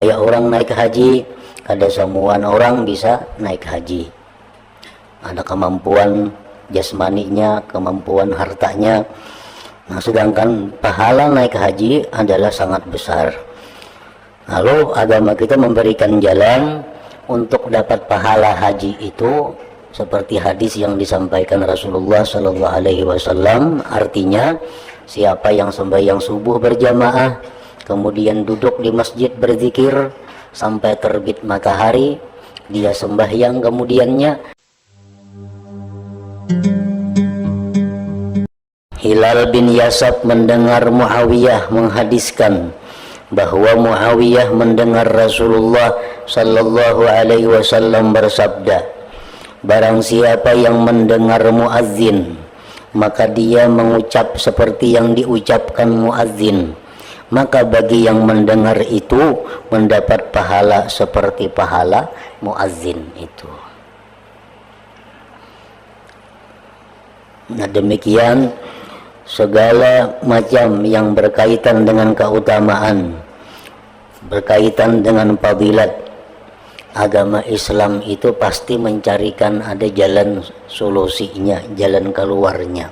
Ya, orang naik haji, ada semua orang bisa naik haji. Ada kemampuan jasmaninya, kemampuan hartanya. Nah, sedangkan pahala naik haji adalah sangat besar. Lalu agama kita memberikan jalan untuk dapat pahala haji itu seperti hadis yang disampaikan Rasulullah Sallallahu Alaihi Wasallam. Artinya, siapa yang sembahyang subuh berjamaah, kemudian duduk di masjid berzikir sampai terbit matahari, dia sembahyang kemudiannya. Hilal bin Yasab mendengar Muawiyah menghadiskan bahwa Muawiyah mendengar Rasulullah Sallallahu Alaihi Wasallam bersabda, barang siapa yang mendengar muazzin, maka dia mengucap seperti yang diucapkan muazzin, maka bagi yang mendengar itu mendapat pahala seperti pahala muazzin itu. Nah, demikian segala macam yang berkaitan dengan keutamaan, berkaitan dengan fadilat, agama Islam itu pasti mencarikan ada jalan solusinya, jalan keluarnya.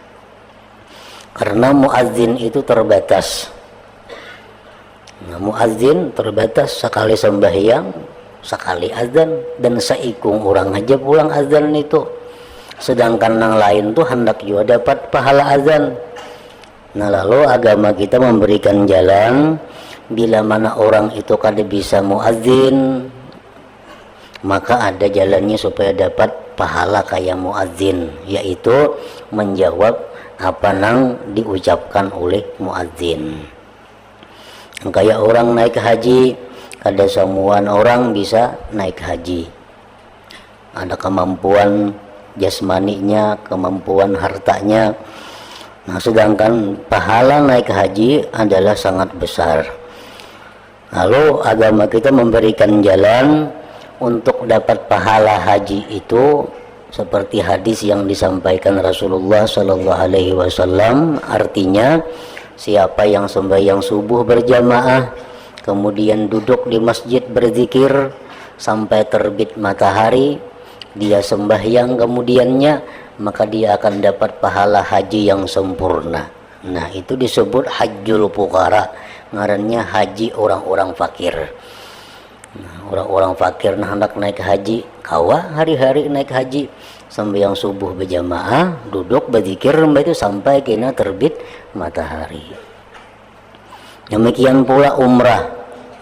Karena muazzin itu terbatas. Nah, muazzin terbatas, sekali sembahyang, sekali azan, dan seikung orang aja pulang azan itu. Sedangkan yang lain tuh hendak juga dapat pahala azan. Nah, lalu agama kita memberikan jalan, bila mana orang itu kada bisa muazzin, maka ada jalannya supaya dapat pahala kayak muazzin, yaitu menjawab apa yang diucapkan oleh muazzin. Kayak orang naik haji, ada semua orang bisa naik haji. Ada kemampuan jasmaninya, kemampuan hartanya. Nah, sedangkan pahala naik haji adalah sangat besar. Lalu agama kita memberikan jalan untuk dapat pahala haji itu seperti hadis yang disampaikan Rasulullah Sallallahu Alaihi Wasallam. Artinya, siapa yang sembahyang subuh berjamaah, kemudian duduk di masjid berzikir sampai terbit matahari, dia sembahyang kemudiannya, maka dia akan dapat pahala haji yang sempurna. Nah, itu disebut hajjul fuqara, ngarannya haji orang-orang fakir. Nah, orang-orang fakir nah hendak naik haji, kawa hari-hari naik haji, sembahyang subuh berjamaah, duduk berzikir itu sampai kena terbit matahari. Demikian pula umrah.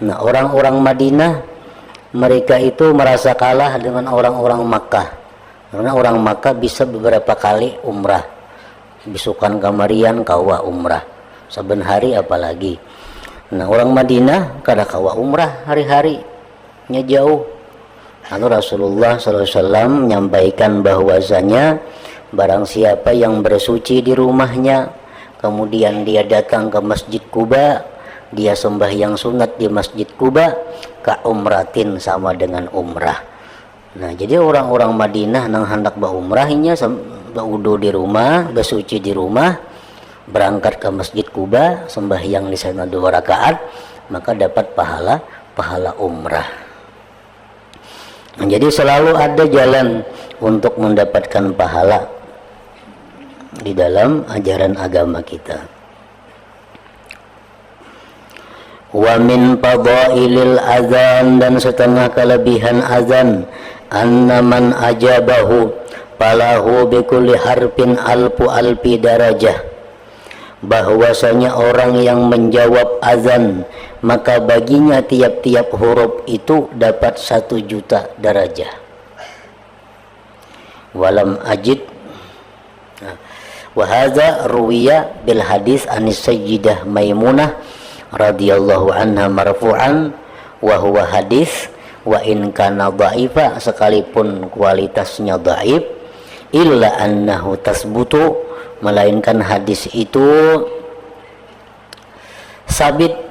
Nah, orang-orang Madinah mereka itu merasa kalah dengan orang-orang Makkah, karena orang Makkah bisa beberapa kali umrah, bisukan kamarian kawa umrah saben hari apalagi. Nah, orang Madinah kada kawa umrah hari-hari nya jauh. Lalu Rasulullah SAW menyampaikan bahwasanya barang siapa yang bersuci di rumahnya, kemudian dia datang ke Masjid Quba, dia sembahyang sunat di Masjid Quba, ka umratin sama dengan umrah. Nah, jadi orang-orang Madinah nang hendak berumrahnya berwudu di rumah, bersuci di rumah, berangkat ke Masjid Quba, sembahyang di sana 2 rakaat, maka dapat pahala umrah. Nah, jadi selalu ada jalan untuk mendapatkan pahala di dalam ajaran agama kita. Wa min fadailil azan, dan setengah kelebihan azan, anna man ajabahu falahu bikulli harfin alfu alfi darajah, bahwasanya orang yang menjawab azan maka baginya tiap-tiap huruf itu dapat 1 juta darajah. Walam ajid wa hadza ruwiya bil hadis anis sayyidah Maimunah radhiyallahu anha marfu'an wa huwa hadis wa in kana dha'ifa, sekalipun kualitasnya dhaif, illa annahu tasbutu, melainkan hadis itu sabit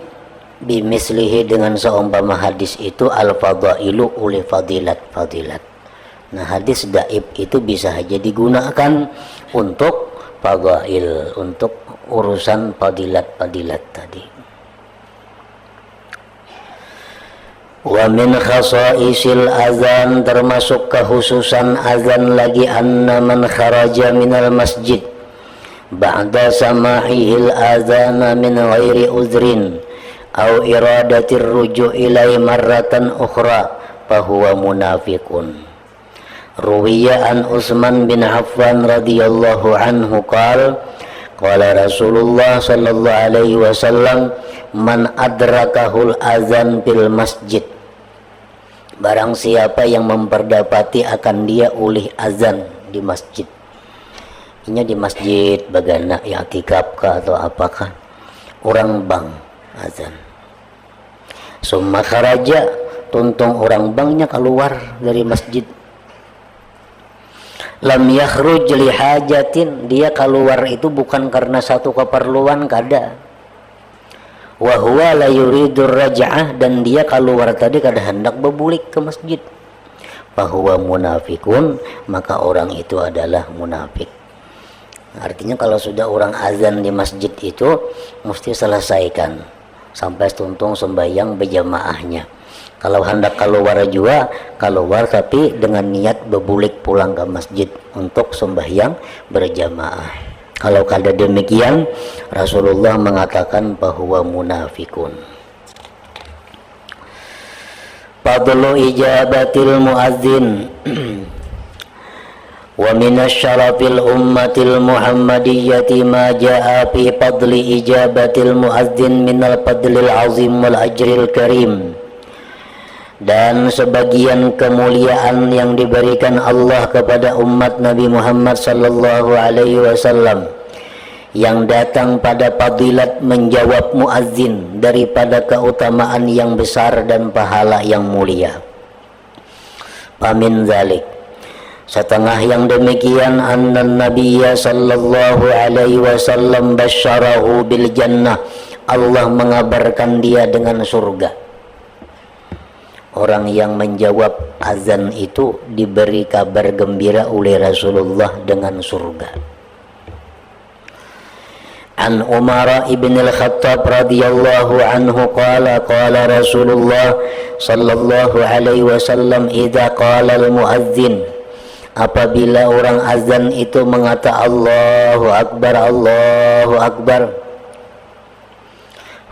bimislihi, dengan seumpama hadis itu al-fadailu oleh fadilat. Nah, hadis dhaif itu bisa saja digunakan untuk fadail, untuk urusan fadilat tadi. Wa min khasaisil azan, termasuk kekhususan azan lagi, anna man kharaja minal masjid ba'da samahihil azana min ghairi uzrin au iradatir ruju' ilai marratan ukhra fahuwa munafiqun. Ruwiya an Utsman bin Affan radhiyallahu anhu qala Rasulullah sallallahu alaihi wasallam, man adrakahul azan fil masjid, barang siapa yang memperdapati akan dia ulih azan di masjid. Ini di masjid bagana i'tikaf kah atau apakah, orang bang azan. Summa kharaja, tuntung orang bangnya keluar dari masjid. Lam yakhruj li hajatin, dia keluar itu bukan karena satu keperluan kada. Wa huwa la yuridur raj'ah, dan dia keluar tadi kada hendak berbulik ke masjid. Fahuwa munafikun, maka orang itu adalah munafik. Artinya kalau sudah orang azan di masjid itu mesti selesaikan sampai tuntung sembahyang berjamaahnya. Kalau hendak keluar juga keluar, tapi dengan niat berbulik pulang ke masjid untuk sembahyang berjamaah. Kalau kada demikian, Rasulullah mengatakan bahwa munafikun. Fadlu ijabatil muazzin wa minasyarafil ummatil muhammadiyyati ma jaa fi fadli ijabatil muazzin minal fadlil azim wal ajril karim. Dan sebagian kemuliaan yang diberikan Allah kepada umat Nabi Muhammad sallallahu alaihi wasallam yang datang pada fadilat menjawab muazzin, daripada keutamaan yang besar dan pahala yang mulia. Pamin zalik, setengah yang demikian, anna nabiyya sallallahu alaihi wasallam basyarahu bil jannah, Allah mengabarkan dia dengan surga. Orang yang menjawab azan itu diberi kabar gembira oleh Rasulullah dengan surga. An Umar ibn al-Khattab radhiyallahu anhu qala Rasulullah sallallahu alaihi wasallam, idza qala al-muazzin, apabila orang azan itu mengata Allahu akbar, Allahu akbar,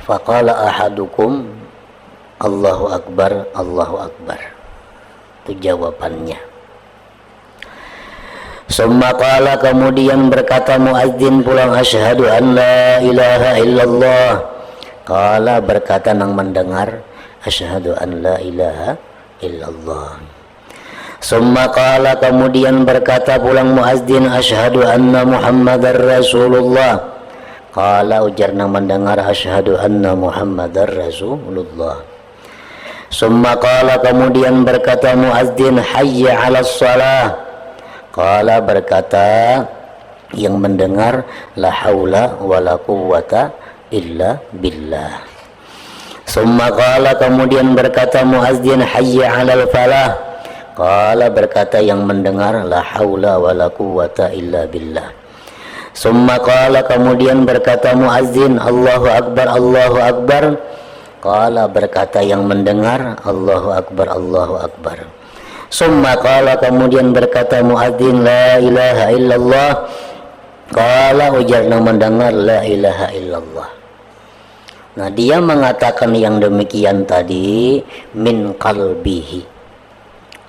faqala ahadukum Allahu akbar, Allahu akbar, itu jawabannya. Summa qala, kemudian berkata muazzin pulang, asyhadu an la ilaha illallah. Qala, berkata nang mendengar, asyhadu an la ilaha illallah. Summa qala, kemudian berkata pulang muazzin, asyhadu anna muhammadar rasulullah. Qala, ujar nang mendengar, asyhadu anna muhammadar rasulullah. Summa qala, kemudian berkata muazzin, hayya 'alas shalah. Qala, berkata yang mendengar, la haula wala quwwata illa billah. Summa qala, kemudian berkata muazzin, hayya 'alal falah. Qala, berkata yang mendengar, la haula wala quwwata illa billah. Summa qala, kemudian berkata muazzin, Allahu akbar, Allahu akbar. Qala, berkata yang mendengar, Allahu akbar, Allahu akbar. Summa qala, kemudian berkata muazzin, la ilaha illallah. Qala, ujar yang mendengar, la ilaha illallah. Nah, dia mengatakan yang demikian tadi min qalbihi,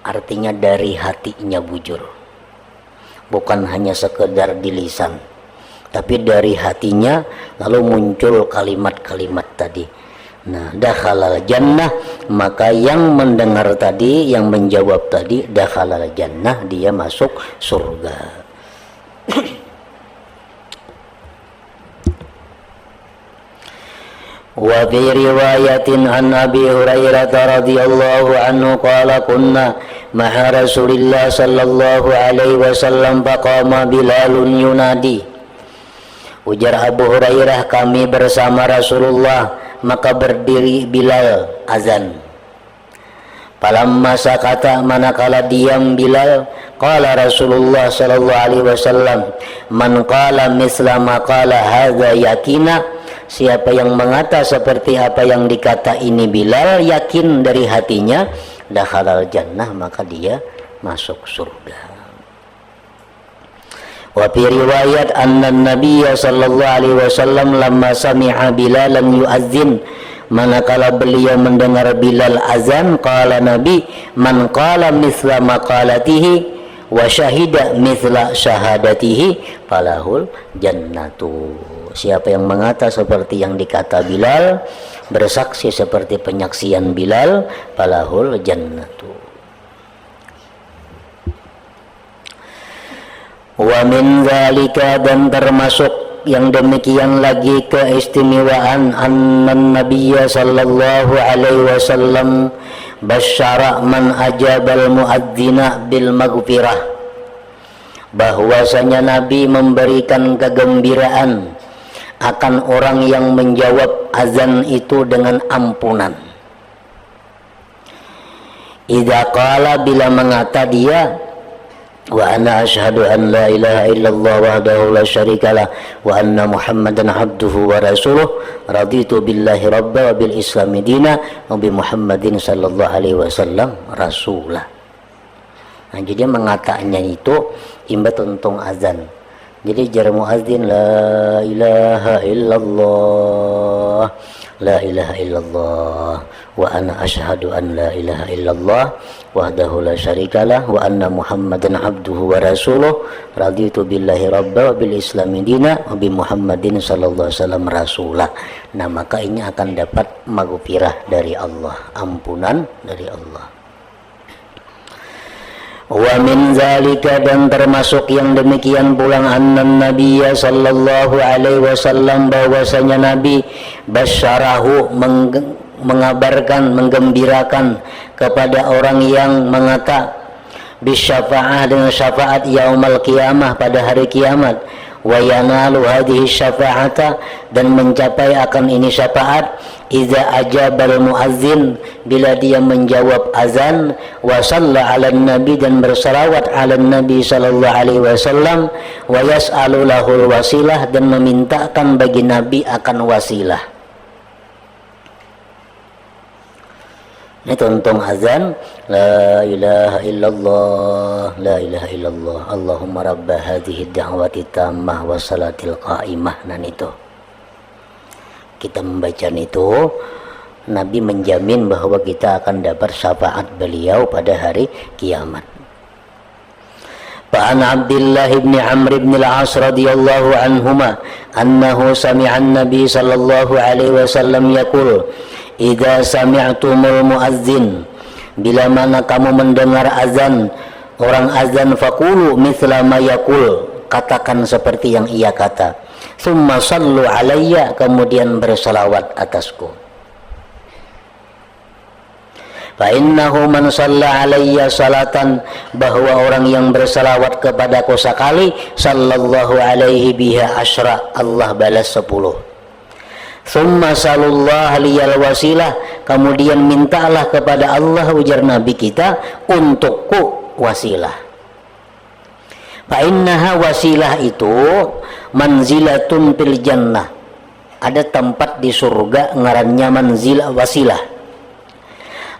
artinya dari hatinya bujur, bukan hanya sekedar di lisan, tapi dari hatinya lalu muncul kalimat-kalimat tadi. Nah, dakhalal jannah, maka yang mendengar tadi, yang menjawab tadi, dakhalal jannah, dia masuk surga. Wa fi riwayatin an Abi Hurairah radhiyallahu anhu qala kunna ma'a Rasulillah sallallahu alaihi wasallam faqama Bilalun yunadi. Ujar Abu Hurairah, kami bersama Rasulullah, maka berdiri Bilal azan. Falamma sakata, manakala diam Bilal, qala Rasulullah sallallahu alaihi wasallam, man qala misla ma qala hadza yakina, siapa yang mengata seperti apa yang dikata ini Bilal, yakin dari hatinya, dakhalal jannah, maka dia masuk surga. Wa fi riwayat anna Nabiyya sallallahu alaihi wasallam lamma sami'a Bilalan yu'adzin, manakala beliau mendengar Bilal azan, qala Nabi, man qala mithla maqalatihi wa syahida mithla syahadatihi falahul jannatu. Siapa yang mengata seperti yang dikata Bilal, bersaksi seperti penyaksian Bilal, falahul jannatu. Wa min zalika, dan termasuk yang demikian lagi keistimewaan, annan nabiyya sallallahu alaihi wasallam basyara man ajabal muadzina bil maghfirah, bahwasanya Nabi memberikan kegembiraan akan orang yang menjawab azan itu dengan ampunan. Idza qala, bila mengata dia, wa ana asyhadu an la ilaha illallah wahdahu la syarikalah wa anna muhammadan abduhu wa rasuluh, raditu billahi rabba wa bil islami dina wa bi muhammadin sallallahu alaihi wasallam rasulah. Nah, jadi mengatakannya itu imbat untung azan. Jadi jar muadzin la ilaha illallah, la ilaha illallah, wa ana asyhadu an la ilaha illallah wahdahu la syarikalah wa anna muhammadan abduhu wa rasuluh, raditu billahi rabba wa bil islami dina wa bi muhammadin sallallahu alaihi wasallam rasulah. Nah, maka ini akan dapat maghfirah dari Allah, ampunan dari Allah. Wa min zalika, dan termasuk yang demikian pula, annan nabiyya sallallahu alaihi wasallam, bahwasanya Nabi basyarahu mengabarkan, menggembirakan kepada orang yang mengata bisyafa'ah, dengan syafaat yaumal qiyamah, pada hari kiamat, wa yanalu hadhihi syafa'ata, dan mencapai akan ini syafaat, idza ajabal muazzin, bila dia menjawab azan, wa shalla 'alan nabi, dan bersalawat 'alan nabi sallallahu alaihi wasallam, wa yas'alu lahul wasilah, dan memintakan bagi nabi akan wasilah. Ini tuntung azan, la ilaha illallah, la ilaha illallah, Allahumma rabba hadhihi da'wati tammah wa salatil qa'imah. Dan itu kita membaca itu, Nabi menjamin bahwa kita akan dapat syafaat beliau pada hari kiamat. Fa'an Abdullah ibn Amr ibn al-As radhiyallahu anhuma annahu sami'a an-nabi sallallahu alaihi wasallam yaqul, idza sami'tumul muazzin, bila mana kamu mendengar azan, orang azan, faqulu mithla ma yaqul, katakan seperti yang ia kata, summa sallu alayya, kemudian bersalawat atasku. Fa innahu man shalla alayya salatan, bahwa orang yang bersalawat kepadaku sekali, sallallahu alaihi biha asyra, Allah balas 10. Summa salullah liyal wasilah, kemudian mintalah kepada Allah, ujar Nabi kita, untukku wasilah. Fa innaha, wasilah itu, manzilatun fil jannah, ada tempat di surga ngarannya manzilah, wasilah.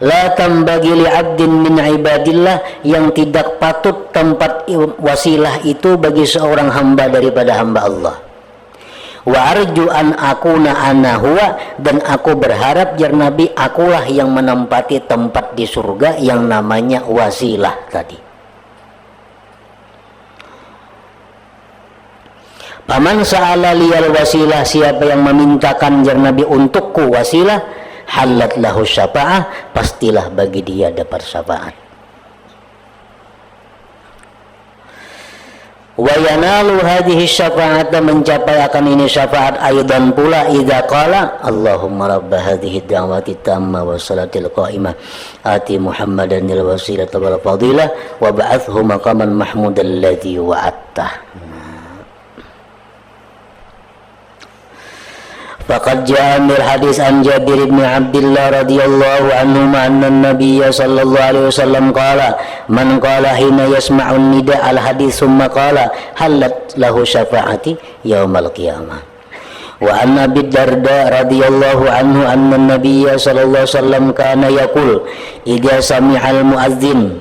La tambagi li abdin min ibadillah, yang tidak patut tempat wasilah itu bagi seorang hamba daripada hamba Allah. Wa arju an akuna ana huwa, dan aku berharap, jar Nabi, akulah yang menempati tempat di surga yang namanya wasilah tadi. Paman sa'ala liyal wasilah, siapa yang memintakan, jar Nabi, untukku wasilah, halat lahu syafa'ah, pastilah bagi dia dapat syafaat. Wa yanalu hadhihi syafa'ata, mencapai akan ini syafaat aidan pula, idza qala Allahumma rabb hadhihi da'wati tamma wa salatil qa'imah ati Muhammadan al wasilata wal fadilah wa ba'athhu maqaman mahmudan alladhi wa'attah. Faqad ja'a min hadis an Jabir bin Abdullah radhiyallahu anhu anna an-nabiy sallallahu alaihi wasallam qala man qala hina yasma'u nida al hadis summa qala halat lahu syafa'ati yaumal qiyamah Wa an Abi Darda radhiyallahu anhu anna Nabiyya sallallahu alaihi wasallam kana yaqul idza sami'al muadzin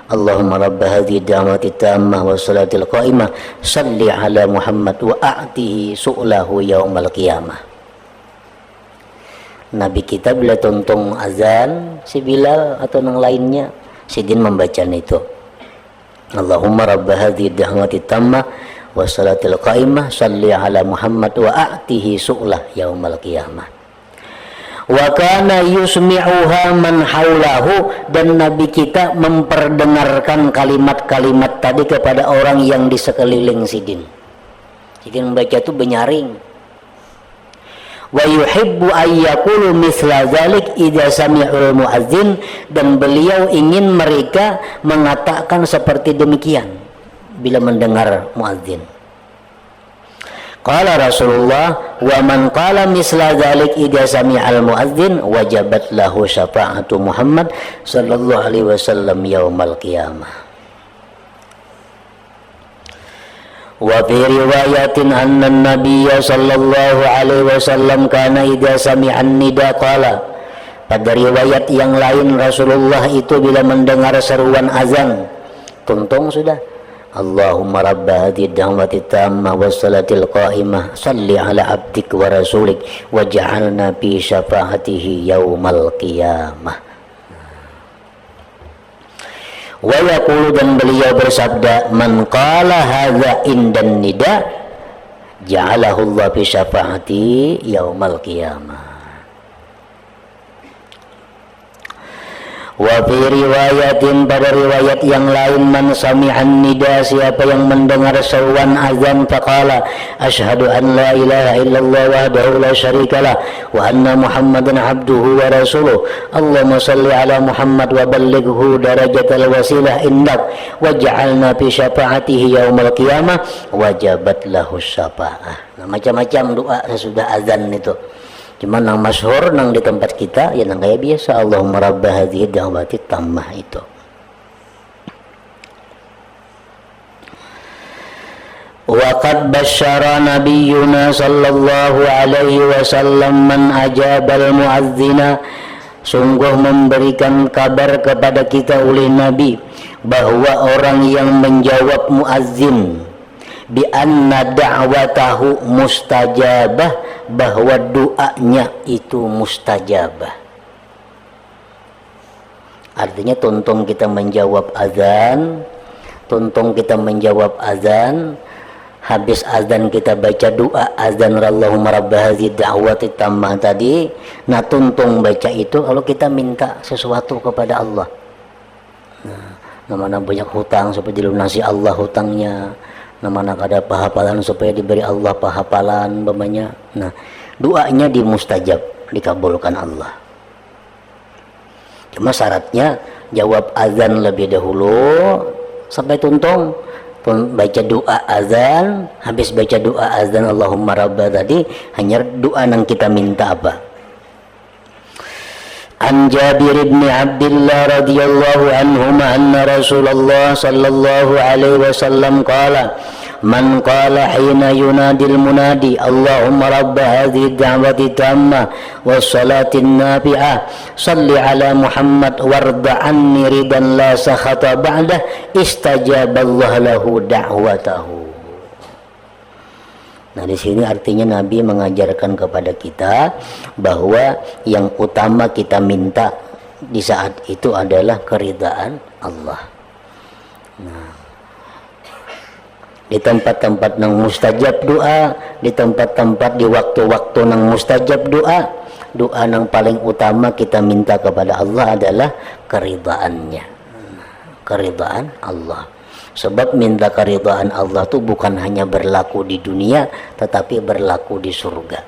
Allahumma rabb hadhihi da'wati tammah wa salatil qa'imah salli ala Muhammad wa a'tihi su'lahu yaumal qiyamah. Nabi kita bila tuntung azan si Bilal atau yang lainnya, Sidin membaca itu Allahumma rabb hadhihi da'wati tammah wa salatil qaimah salli ala Muhammad wa a'tihi su'lah yaumal qiyamah. Wa kana yusmi'uha man haulahu, dan Nabi kita memperdengarkan kalimat-kalimat tadi kepada orang yang di sekeliling Sidin. Sidin membaca itu benyaring. Wa yuhibbu ayyakulu misla dzalik idza sami'ul muadzin, dan beliau ingin mereka mengatakan seperti demikian bila mendengar muadzin. Qala Rasulullah wa man qala misla dzalik idza sami'al muadzin wajabat lahu syafa'atu Muhammad sallallahu alaihi wasallam yaumal qiyamah. Wa fi riwayatin anna an-nabiyya sallallahu alaihi wasallam kana idza sami'an nida qala, pada riwayat yang lain Rasulullah itu bila mendengar seruan azan tuntung sudah Allahumma rabba hadhihi da'wati tammah was salatil qa'imah salli ala abdik wa rasulik waj'alna fi syafa'atihi yaumal qiyamah. Wa yaqulu, dan beliau bersabda, man qala hadza indan nida ja'alahu Allah fi syafa'ati yaumal qiyamah. Wa fi riwayatin, pada riwayat yang lain, man sami'an nida, siapa yang mendengar seruan azan faqala asyhadu an la ilaha illallah wahdahu la syarikalah wa anna Muhammadan abduhu wa rasuluh Allahumma salli ala Muhammad wa ballighhu darajatal wasilah indak waj'alna fi syafa'atihi yaumal qiyamah wajabat lahu syafa'ah. Nah, macam-macam doa sesudah azan itu. Cuman yang masyhur nang di tempat kita ya nang kayak biasa Allahumma rabb hadhihi da'wati tammah itu. Wa qad basyara nabiyyuna sallallahu alaihi wasallam man ajabal muadzina, sungguh memberikan kabar kepada kita oleh Nabi bahwa orang yang menjawab muazzin bi anna da'watahu mustajabah, bahwa doanya itu mustajabah. Artinya tuntung kita menjawab azan, habis azan kita baca doa azan Allahumma rabb hadhihi da'wati tammah tadi. Nah, tuntung baca itu kalau kita minta sesuatu kepada Allah. Nah, mana banyak hutang supaya dilunasi Allah hutangnya, mana ada pahapalan supaya diberi Allah pahapalan umpamanya. Nah, doanya dimustajab, dikabulkan Allah. Cuma syaratnya jawab azan lebih dahulu sampai tuntung, baca doa azan, habis baca doa azan Allahumma rabba tadi hanya doa yang kita minta apa. An Jabir bin Abdullah radhiyallahu anhuma anna Rasulullah sallallahu alaihi wasallam qala man qala hina yunadil munadi Allahumma rabb hadhihi da'wati tammah was salatin nafi'ah salli ala Muhammad warda anni ridan la sakhata ba'dah istajaballahu lahu da'watahu. Nah, di sini artinya Nabi mengajarkan kepada kita bahwa yang utama kita minta di saat itu adalah keridaan Allah. Nah, di tempat-tempat yang mustajab doa, di tempat-tempat di waktu-waktu yang mustajab doa, doa yang paling utama kita minta kepada Allah adalah keridaannya, keridaan Allah. Sebab minta keridhaan Allah itu bukan hanya berlaku di dunia, tetapi berlaku di surga.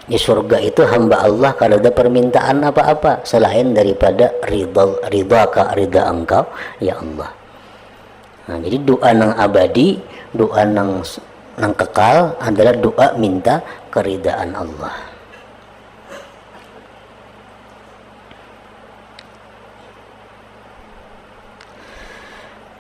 Di surga itu hamba Allah kalau ada permintaan apa-apa selain daripada ridha engkau ya Allah. Nah, jadi doa yang abadi, doa yang kekal adalah doa minta keridhaan Allah.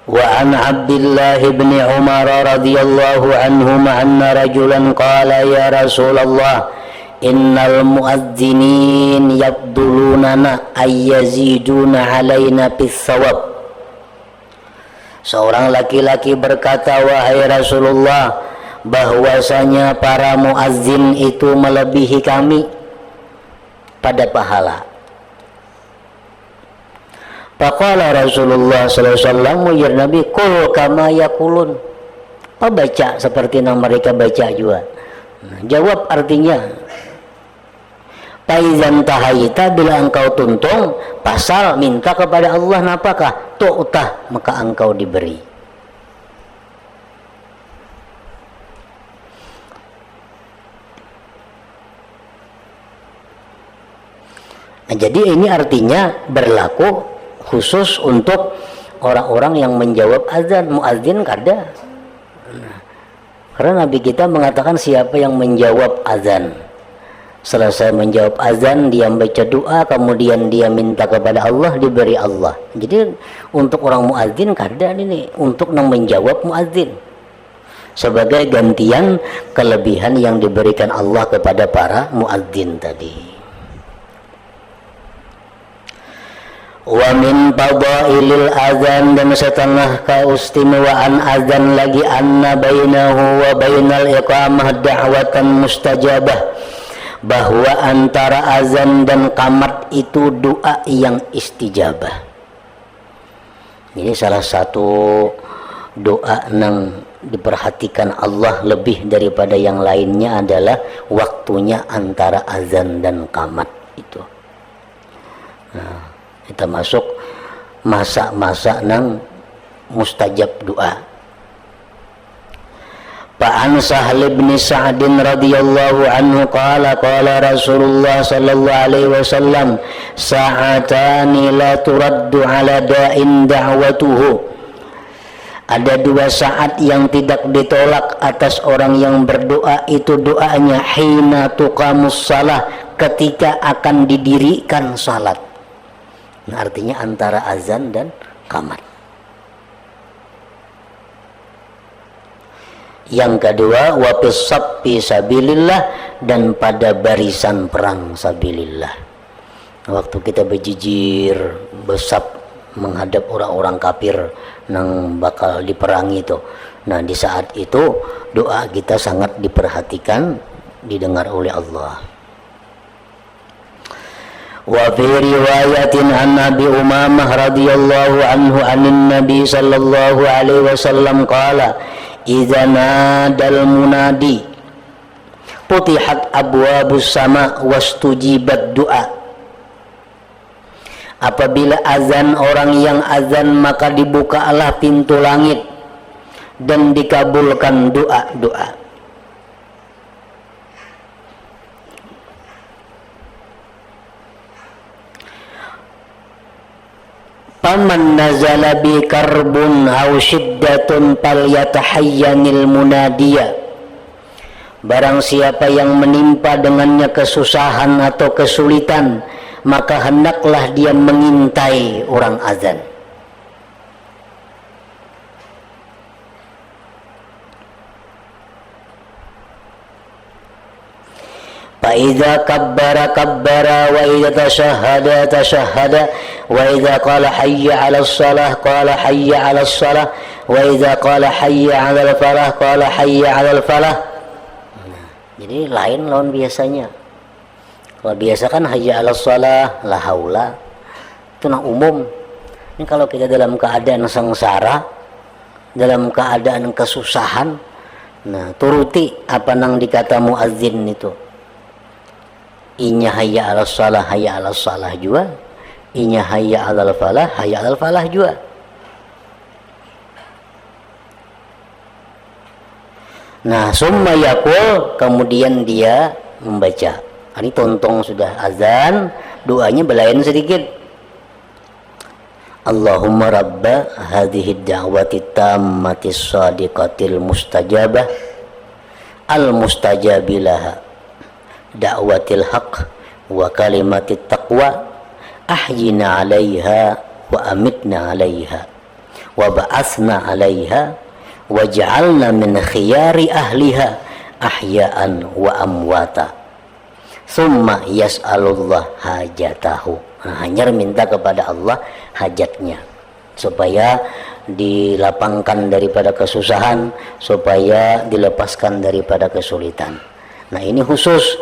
Wa an Abdullah bin Umar radhiyallahu anhuma anna rajulan qala ya Rasulullah innal muadzinin yabdulunana ayyaziduna alaina bis sawab. Seorang laki-laki berkata, wahai Rasulullah, bahwasanya para muazzin itu melebihi kami pada pahala. Faqala Rasulullah sallallahu alaihi wasallam, ya Nabi, qul kama yaqulun. Apa baca seperti yang mereka baca juga. Nah, jawab artinya, Faizan tahaita, bila engkau tuntung pasal minta kepada Allah napakah tu'tah, maka engkau diberi. Nah, jadi ini artinya berlaku khusus untuk orang-orang yang menjawab azan. Muadzin kada. Nah, karena Nabi kita mengatakan siapa yang menjawab azan, selesai menjawab azan dia membaca doa, kemudian dia minta kepada Allah, diberi Allah. Jadi untuk orang muadzin kada ini, untuk yang menjawab muadzin sebagai gantian kelebihan yang diberikan Allah kepada para muadzin tadi. Wa min fadailil azan, dan setengah keistimewaan azan lagi, anna bainahu wa bainal iqamah da'watan mustajabah, bahwa antara azan dan qamat itu doa yang istijabah. Ini salah satu doa yang diperhatikan Allah lebih daripada yang lainnya adalah waktunya antara azan dan qamat itu. Nah, kita masuk masa-masa nang mustajab doa. Fa'an Sahl bin Sa'd radhiyallahu anhu qala qala Rasulullah sallallahu alaihi wasallam, sa'atani la turaddu ala da'in da'watuhu. Ada dua saat yang tidak ditolak atas orang yang berdoa, itu doanya hina tuqamus salah, ketika akan didirikan salat. Nah, artinya antara azan dan qamat. Yang kedua, wa fi sabilillah, dan pada barisan perang sabilillah. Waktu kita berjijir, besap menghadap orang-orang kafir yang bakal diperangi itu. Nah, di saat itu doa kita sangat diperhatikan, didengar oleh Allah. Wa fi riwayatin an Nabi Umamah radhiyallahu anhu anin Nabi sallallahu alaihi wasallam qala idza nadal munadi putihat abwabus sama wastujibat du'a. Apabila azan orang yang azan, maka dibukalah pintu langit dan dikabulkan doa-doa. Faman nazala bi karbun aw syiddatun falyatahayyanil munadiya. Barang siapa yang menimpa dengannya kesusahan atau kesulitan, maka hendaklah dia mengintai orang azan. Fa'idha kabbara kabbara, wa idha tashahada tashahada, wa idha qala hayya ala salah qala hayya ala salah, wa idha qala hayya ala falah qala hayya ala falah. Jadi lain lawan biasanya. Kalau biasa kan hayya ala salah, la haula, itu nah umum. Ini kalau kita dalam keadaan sengsara, dalam keadaan kesusahan, nah turuti apa nang dikata muazzin itu. Inya hayya ala salah, hayya ala salah juga. Inya hayya ala falah, hayya ala falah juga. Nah, summa yaqul, kemudian dia membaca. Ini tontong sudah azan, doanya belayan sedikit. Allahumma rabba hadhihi da'wati tammati shadiqatil mustajabah al mustajabilaha da'watil haq wa kalimatit taqwa ahyina 'alaiha wa amitna 'alaiha wa ba'atsna 'alaiha wa ja'alna min khiyari ahliha ahya'an wa amwata summa yas'alullah hajatahu. Nah, hanya minta kepada Allah hajatnya supaya dilapangkan daripada kesusahan, supaya dilepaskan daripada kesulitan. Nah, ini khusus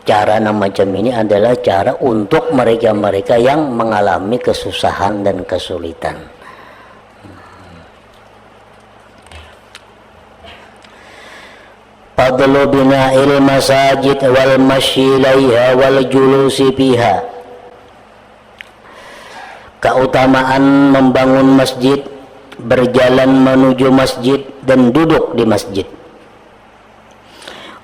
cara macam ini adalah cara untuk mereka-mereka yang mengalami kesusahan dan kesulitan. Fadlu bina'il masajid wal masyi ilaiha wal julusi fiha. Keutamaan membangun masjid, berjalan menuju masjid dan duduk di masjid.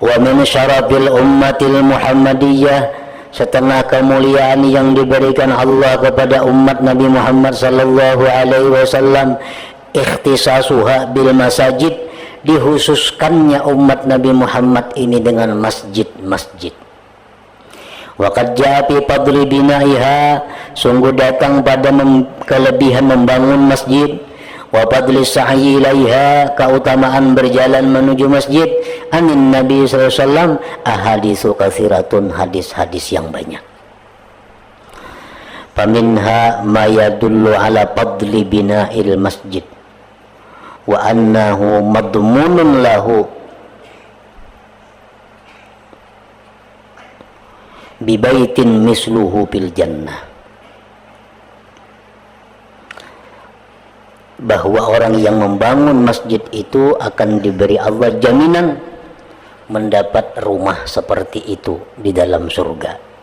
Wa min syarafil ummatil Muhammadiyah, setengah kemuliaan yang diberikan Allah kepada umat Nabi Muhammad sallallahu alaihi wasallam, ikhtisasuha bil masajid, dikhususkannya umat Nabi Muhammad ini dengan masjid-masjid. Wa qad jaa fi fadli bina'iha, sungguh datang pada kelebihan membangun masjid, wa fadli sa'yi ilaiha, keutamaan berjalan menuju masjid, anin Nabi sallallahu alaihi wasallam ahaditsu katsiratun, hadis-hadis yang banyak. Faminha ma yadullu ala fadli bina'il masjid wa annahu madmunun lahu bibaitin misluhu fil jannah, bahwa orang yang membangun masjid itu akan diberi Allah jaminan mendapat rumah seperti itu di dalam surga.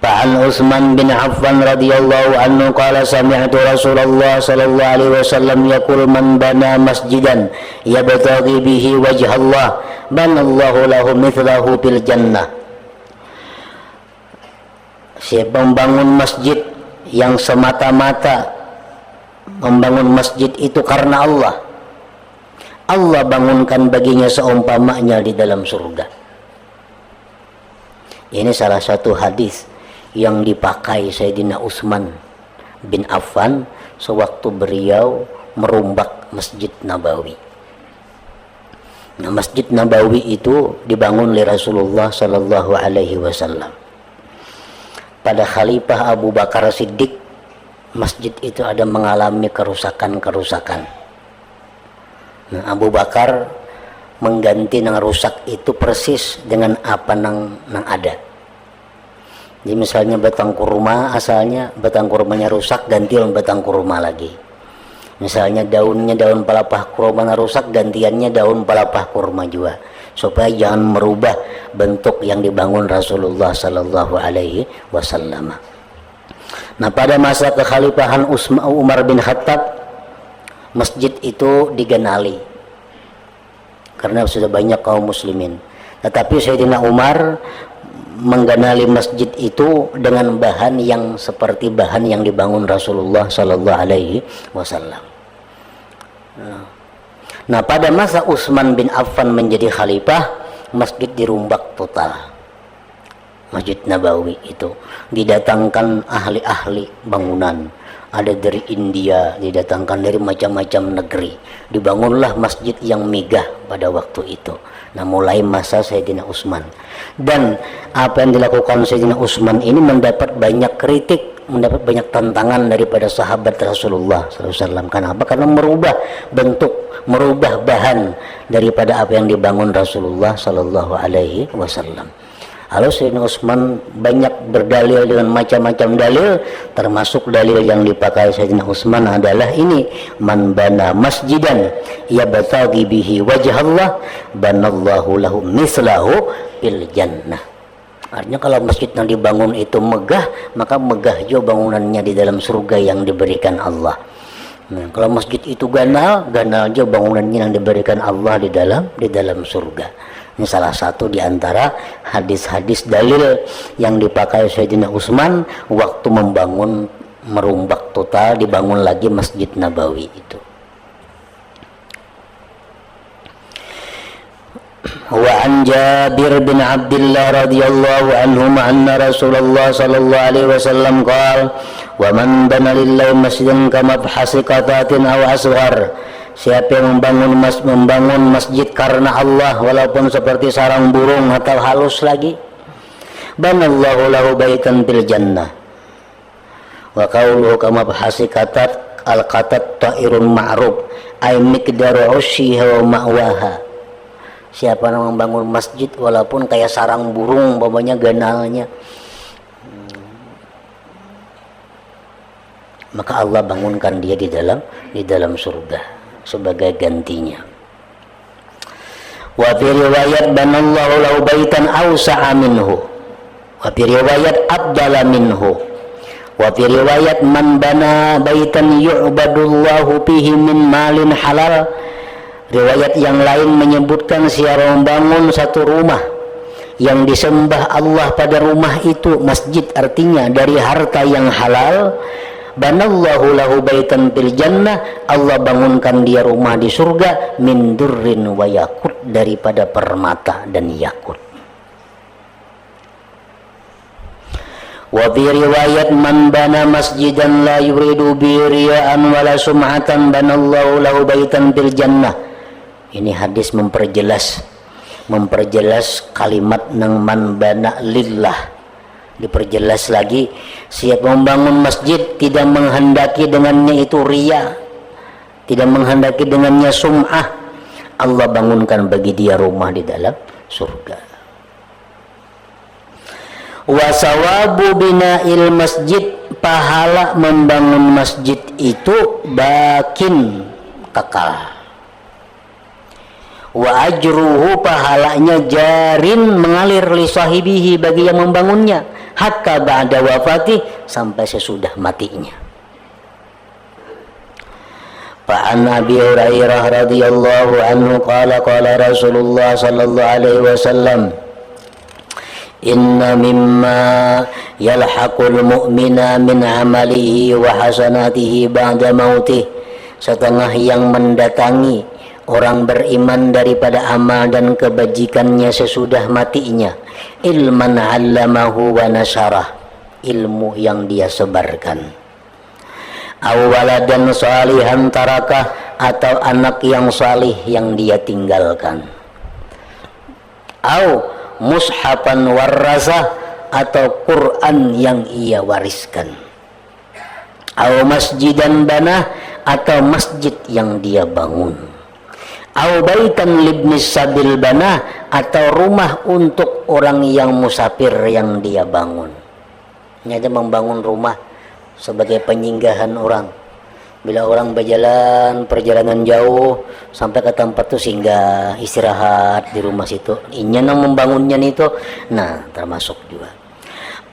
Fa'an Utsman bin Affan radhiyallahu anhu qala sami'tu Rasulullah sallallahu alaihi wasallam yaqul man bana masjidan yabtaghi bihi wajha Allah banallahu lahu mithlahu fil jannah. Siapa membangun masjid yang semata-mata membangun masjid itu karena Allah, Allah bangunkan baginya seumpamanya di dalam surga. Ini salah satu hadis yang dipakai Sayyidina Utsman bin Affan sewaktu beliau merombak Masjid Nabawi. Nah, Masjid Nabawi itu dibangun oleh Rasulullah sallallahu alaihi wasallam. Pada Khalifah Abu Bakar Siddiq, masjid itu ada mengalami kerusakan-kerusakan. Nah, Abu Bakar mengganti yang rusak itu persis dengan apa nang ada. Jadi misalnya batang kurma, asalnya batang kurmanya rusak, ganti batang kurma lagi. Misalnya daun pelepah kurma rusak, gantiannya daun pelepah kurma juga, supaya jangan merubah bentuk yang dibangun Rasulullah sallallahu alaihi wasallam. Nah, pada masa kekhalifahan Umar bin Khattab, masjid itu digenali karena sudah banyak kaum muslimin. Tetapi Sayyidina Umar menggenali masjid itu dengan bahan yang seperti bahan yang dibangun Rasulullah sallallahu alaihi wasallam. Nah, pada masa Utsman bin Affan menjadi khalifah, masjid dirombak total. Masjid Nabawi itu didatangkan ahli-ahli bangunan, ada dari India, didatangkan dari macam-macam negeri. Dibangunlah masjid yang megah pada waktu itu. Nah, mulai masa Sayyidina Utsman. Dan apa yang dilakukan Sayyidina Utsman ini mendapat banyak kritik, mendapat banyak tantangan daripada sahabat Rasulullah SAW. Kenapa? Karena merubah bentuk, merubah bahan daripada apa yang dibangun Rasulullah SAW. Lalu Sayyidina Utsman banyak berdalil dengan macam-macam dalil, termasuk dalil yang dipakai Sayyidina Utsman adalah ini, man bana masjidan yabtaghi bihi wajha Allah banallahu lahu mislahu fil jannah. Artinya kalau masjid yang dibangun itu megah, maka megah juga bangunannya di dalam surga yang diberikan Allah. Nah, kalau masjid itu ganal juga bangunannya yang diberikan Allah di dalam surga. Ini salah satu di antara hadis-hadis dalil yang dipakai Sayyidina Utsman waktu membangun, merombak total, dibangun lagi Masjid Nabawi itu. Wa an Jabir bin Abdullah radhiyallahu anhuma anna Rasulullah sallallahu alaihi wasallam qala wa man bana lillahi masjidan kama bhasi qatatin aw asghar, siapa yang membangun masjid karena Allah walaupun seperti sarang burung atau halus lagi, banallahu lahu baitan fil jannah. Wa qawluhu kama bhasi qatat al qatat ta'irun ma'ruf ay miqdaru ushiha wa ma'waha. Siapa yang membangun masjid walaupun kayak sarang burung umpamanya ganalnya, maka Allah bangunkan dia di dalam surga sebagai gantinya. Wa fi riwayat banallahu lahu baitan awsa'a minhu, wa fi riwayat abdala minhu, wa fi riwayat man bana baitan yu'badullahu fihi min malin halal. Riwayat yang lain menyebutkan siapa membangun satu rumah yang disembah Allah pada rumah itu, masjid artinya dari harta yang halal, banallahu lahu baitan fil jannah, Allah bangunkan dia rumah di surga, min durrin wa yakut, daripada permata dan yakut. Wa bi riwayat man bana masjidan la yuridu bi riya'an wala sum'atan banallahu lahu baitan fil jannah. Ini hadis memperjelas kalimat nang man bana lillah. Diperjelas lagi, siapa membangun masjid tidak menghendaki dengannya itu riya, tidak menghendaki dengannya sum'ah, Allah bangunkan bagi dia rumah di dalam surga. Wa sawabu bina'il masjid, pahala membangun masjid itu bakin, kekal. Wa ajruhu, pahalanya jarin, mengalir li sahibihi, bagi yang membangunnya, hatta ba'da wafati, sampai sesudah matinya. Fa'an Abi Hurairah radhiyallahu anhu qala qala Rasulullah sallallahu alaihi wasallam, inna mimma yalhaqul mu'mina min amalihi wa hasanatihi ba'da mautih, setengah yang mendatangi orang beriman daripada amal dan kebajikannya sesudah matinya, ilman 'allamahu wa nasyarah, ilmu yang dia sebarkan, aw waladan salihan tarakah, atau anak yang salih yang dia tinggalkan, aw mushafan warasah, atau Quran yang ia wariskan, aw masjidan banah, atau masjid yang dia bangun, au baitan libnis sabil bana, atau rumah untuk orang yang musafir yang dia bangun. Ini ada membangun rumah sebagai penyinggahan orang. Bila orang berjalan perjalanan jauh sampai ke tempat itu singgah istirahat di rumah situ, ini yang membangunnya itu, nah termasuk juga.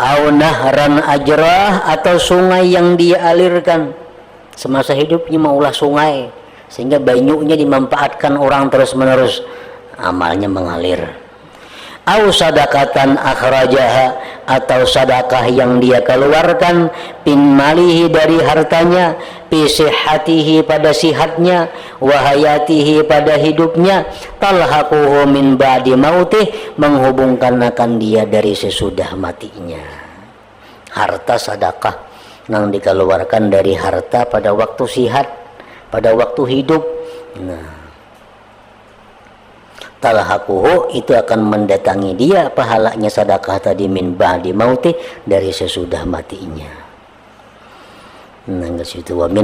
Au nahran ajrah, atau sungai yang dia alirkan semasa hidupnya, maulah sungai sehingga banyunya dimanfaatkan orang terus menerus, amalnya mengalir. Au sadaqatan akhrajaha, atau sadakah yang dia keluarkan, bin malihi, dari hartanya, fi sihhatihi, pada sihatnya, wa hayatihi, pada hidupnya, talhaquhu min ba'di mautih, menghubungkan akan dia dari sesudah matinya. Harta sadakah yang dikeluarkan dari harta pada waktu sihat, pada waktu hidup, nah talhaquhu, itu akan mendatangi dia pahalanya sedekah tadi, min ba'di mauti, dari sesudah matinya. Nah, situ wa min